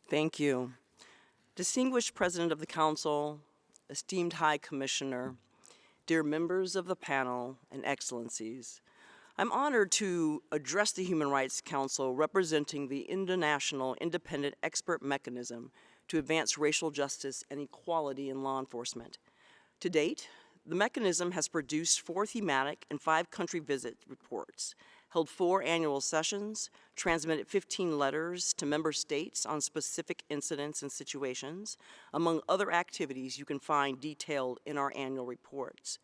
Thank you. Distinguished President of the Council, esteemed High Commissioner, dear members of the panel and excellencies, I'm honored to address the Human Rights Council representing the International Independent Expert Mechanism to advance racial justice and equality in law enforcement. To date, the mechanism has produced 4 thematic and 5 country visit reports, held 4 annual sessions, transmitted 15 letters to member states on specific incidents and situations, among other activities you can find detailed in our annual reports.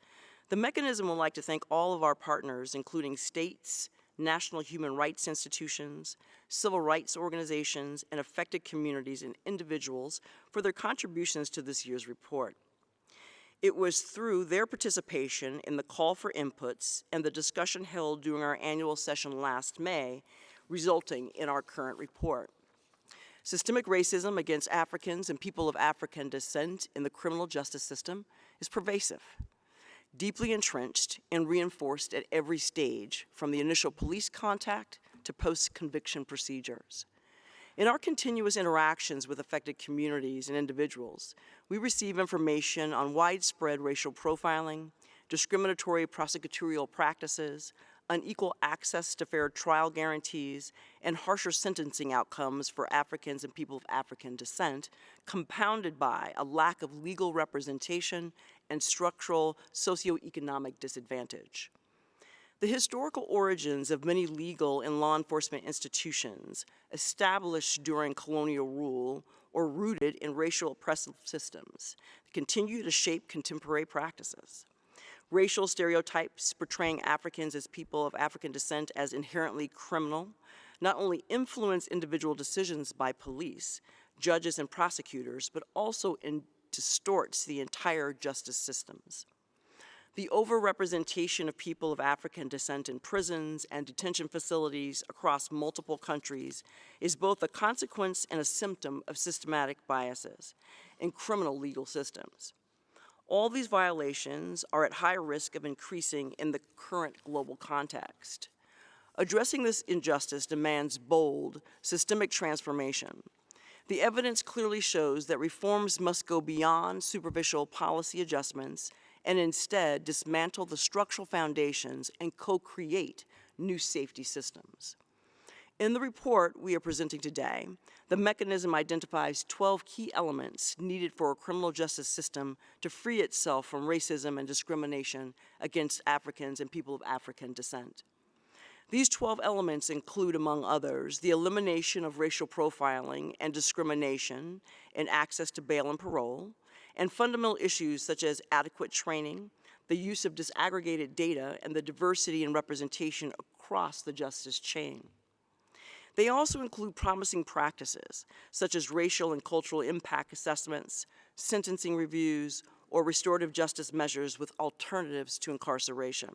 The mechanism would like to thank all of our partners, including states, national human rights institutions, civil rights organizations, and affected communities and individuals for their contributions to this year's report. It was through their participation in the call for inputs and the discussion held during our annual session last May, resulting in our current report. Systemic racism against Africans and people of African descent in the criminal justice system is pervasive, deeply entrenched and reinforced at every stage, from the initial police contact to post-conviction procedures. In our continuous interactions with affected communities and individuals, we receive information on widespread racial profiling, discriminatory prosecutorial practices, unequal access to fair trial guarantees, and harsher sentencing outcomes for Africans and people of African descent, compounded by a lack of legal representation and structural socioeconomic disadvantage. The historical origins of many legal and law enforcement institutions established during colonial rule or rooted in racial oppressive systems continue to shape contemporary practices. Racial stereotypes portraying Africans as people of African descent as inherently criminal not only influence individual decisions by police, judges, and prosecutors, but also distorts the entire justice systems. The overrepresentation of people of African descent in prisons and detention facilities across multiple countries is both a consequence and a symptom of systematic biases in criminal legal systems. All these violations are at high risk of increasing in the current global context. Addressing this injustice demands bold, systemic transformation. The evidence clearly shows that reforms must go beyond superficial policy adjustments and instead dismantle the structural foundations and co-create new safety systems. In the report we are presenting today, the mechanism identifies 12 key elements needed for a criminal justice system to free itself from racism and discrimination against Africans and people of African descent. These 12 elements include, among others, the elimination of racial profiling and discrimination in access to bail and parole, and fundamental issues such as adequate training, the use of disaggregated data, and the diversity and representation across the justice chain. They also include promising practices, such as racial and cultural impact assessments, sentencing reviews, or restorative justice measures with alternatives to incarceration.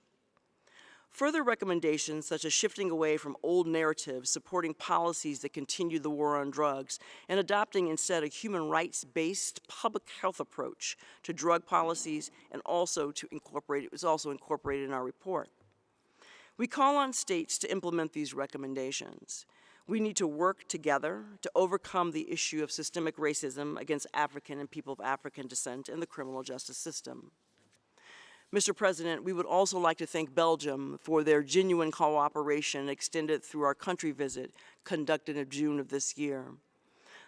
Further recommendations, such as shifting away from old narratives supporting policies that continue the war on drugs and adopting instead a human rights-based public health approach to drug policies, and also to incorporate, it was also incorporated in our report. We call on states to implement these recommendations. We need to work together to overcome the issue of systemic racism against African and people of African descent in the criminal justice system. Mr. President, we would also like to thank Belgium for their genuine cooperation extended through our country visit conducted in June of this year.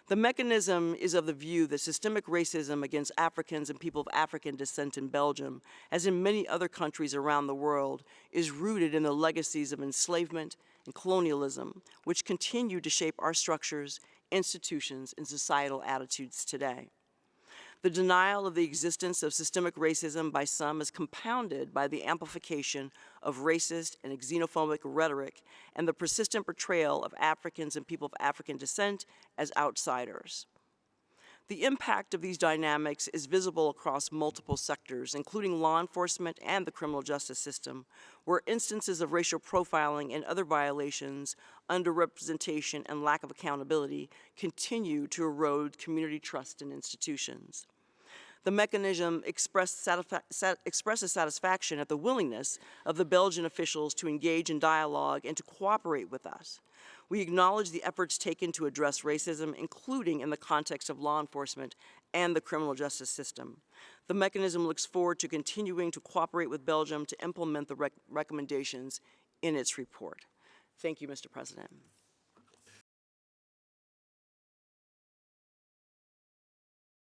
The mechanism is of the view that systemic racism against Africans and people of African descent in Belgium, as in many other countries around the world, is rooted in the legacies of enslavement and colonialism, which continue to shape our structures, institutions, and societal attitudes today. The denial of the existence of systemic racism by some is compounded by the amplification of racist and xenophobic rhetoric and the persistent portrayal of Africans and people of African descent as outsiders. The impact of these dynamics is visible across multiple sectors, including law enforcement and the criminal justice system, where instances of racial profiling and other violations, underrepresentation, and lack of accountability continue to erode community trust in institutions. The mechanism expresses satisfaction at the willingness of the Belgian officials to engage in dialogue and to cooperate with us. We acknowledge the efforts taken to address racism, including in the context of law enforcement and the criminal justice system. The mechanism looks forward to continuing to cooperate with Belgium to implement the recommendations in its report. Thank you, Mr. President.